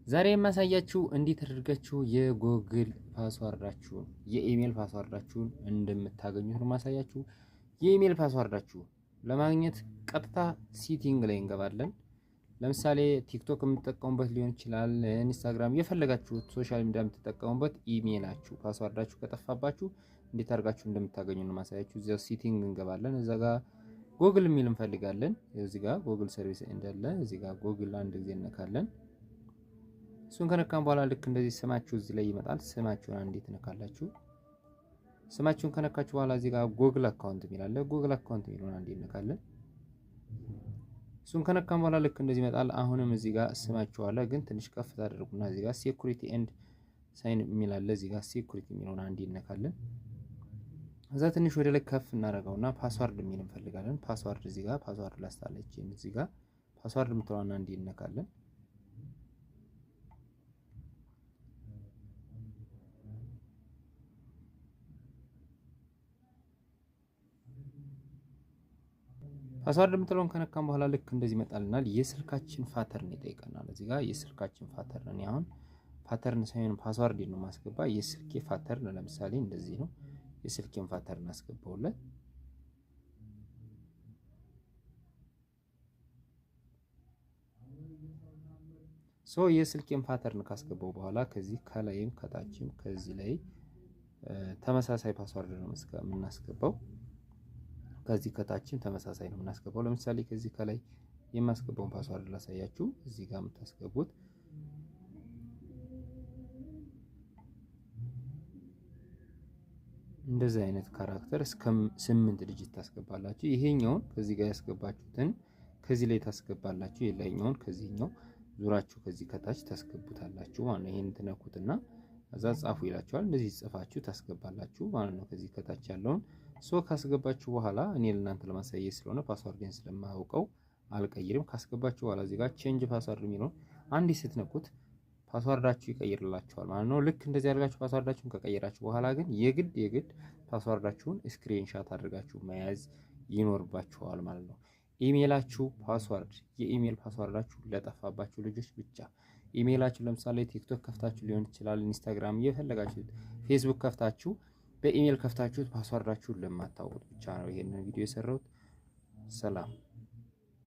ዛሬ የማሳያችሁ እንዴት አድርጋችሁ የጎግል ፓስዋርዳችሁን የኢሜል ፓስዋርዳችሁን እንደምታገኙት ነው ማሳያችሁ። የኢሜል ፓስዋርዳችሁ ለማግኘት ቀጥታ ሴቲንግ ላይ እንገባለን። ለምሳሌ ቲክቶክ የምትጠቀሙበት ሊሆን ይችላል፣ ኢንስታግራም የፈለጋችሁት ሶሻል ሚዲያ የምትጠቀሙበት ኢሜላችሁ ፓስዋርዳችሁ ከጠፋባችሁ እንዴት አድርጋችሁ እንደምታገኙ ነው ማሳያችሁ። እዚያ ሴቲንግ እንገባለን። እዛ ጋር ጎግል የሚል እንፈልጋለን። እዚህ ጋር ጎግል ሰርቪስ እንዳለ እዚህ ጋር ጎግል አንድ ጊዜ እንነካለን። እሱን ከነካን በኋላ ልክ እንደዚህ ስማችሁ እዚህ ላይ ይመጣል። ስማችሁን አንዴ ትነካላችሁ። ስማችሁን ከነካችሁ በኋላ እዚህ ጋር ጎግል አካውንት የሚል አለ። ጎግል አካውንት የሚለውን አንዴ እንነካለን። እሱን ከነካን በኋላ ልክ እንደዚህ ይመጣል። አሁንም እዚህ ጋር ስማችሁ አለ፣ ግን ትንሽ ከፍ ታደርጉና እዚህ ጋር ሴኩሪቲ ኤንድ ሳይን የሚል አለ። እዚህ ጋር ሴኩሪቲ የሚለውን አንዴ እንነካለን። እዛ ትንሽ ወደ ላይ ከፍ እናደርገውና ፓስዋርድ የሚል እንፈልጋለን። ፓስዋርድ እዚህ ጋር ፓስዋርድ ላስታለች እዚህ ጋር ፓስዋርድ የምትለዋና አንዴ እንነካለን። ፓስዋርድ የምትለውን ከነካን በኋላ ልክ እንደዚህ ይመጣልናል። የስልካችን ፓተርን ይጠይቀናል። እዚህ ጋር የስልካችን ፓተርን አሁን ፓተርን ሳይሆን ፓስዋርድ ነው ማስገባ። የስልኬ ፓተርን ለምሳሌ እንደዚህ ነው። የስልኬን ፓተርን አስገባውለት። የስልኬን ፓተርን ካስገባው በኋላ ከዚህ ከላይም ከታችም ከዚህ ላይ ተመሳሳይ ፓስዋርድ ነው የምናስገባው። ከዚህ ከታችም ተመሳሳይ ነው የምናስገባው። ለምሳሌ ከዚህ ከላይ የማስገባውን ፓስዋርድ ላሳያችሁ። እዚህ ጋር የምታስገቡት እንደዚህ አይነት ካራክተር እስከ 8 ዲጂት ታስገባላችሁ። ይሄኛውን ከዚህ ጋር ያስገባችሁትን ከዚህ ላይ ታስገባላችሁ። የላይኛውን ከዚህኛው ዙራችሁ ከዚህ ከታች ታስገቡታላችሁ ማለት ነው። ይሄን ትነኩትና እዛ ጻፉ ይላችኋል። እንደዚህ ጽፋችሁ ታስገባላችሁ ማለት ነው። ከዚህ ከታች ያለውን ካስገባችሁ በኋላ እኔ ለእናንተ ለማሳየት ስለሆነ ፓስዋርድን ስለማያውቀው አልቀይርም። ካስገባችሁ በኋላ እዚህ ጋር ቼንጅ ፓስዋርድ የሚለውን አንዴ ስትነኩት ፓስዋርዳችሁ ይቀይርላችኋል ማለት ነው። ልክ እንደዚህ አድርጋችሁ ፓስዋርዳችሁን ከቀየራችሁ በኋላ ግን የግድ ፓስዋርዳችሁን ስክሪንሻት አድርጋችሁ መያዝ ይኖርባችኋል ማለት ነው። ኢሜላችሁ ፓስዋርድ የኢሜል ፓስዋርዳችሁ ለጠፋባችሁ ልጆች ብቻ ኢሜላችሁ ለምሳሌ ቲክቶክ ከፍታችሁ ሊሆን ይችላል፣ ኢንስታግራም የፈለጋችሁት ፌስቡክ ከፍታችሁ በኢሜል ከፍታችሁት ፓስዋርዳችሁን ለማታውቁት ብቻ ነው ይሄንን ቪዲዮ የሰራሁት። ሰላም።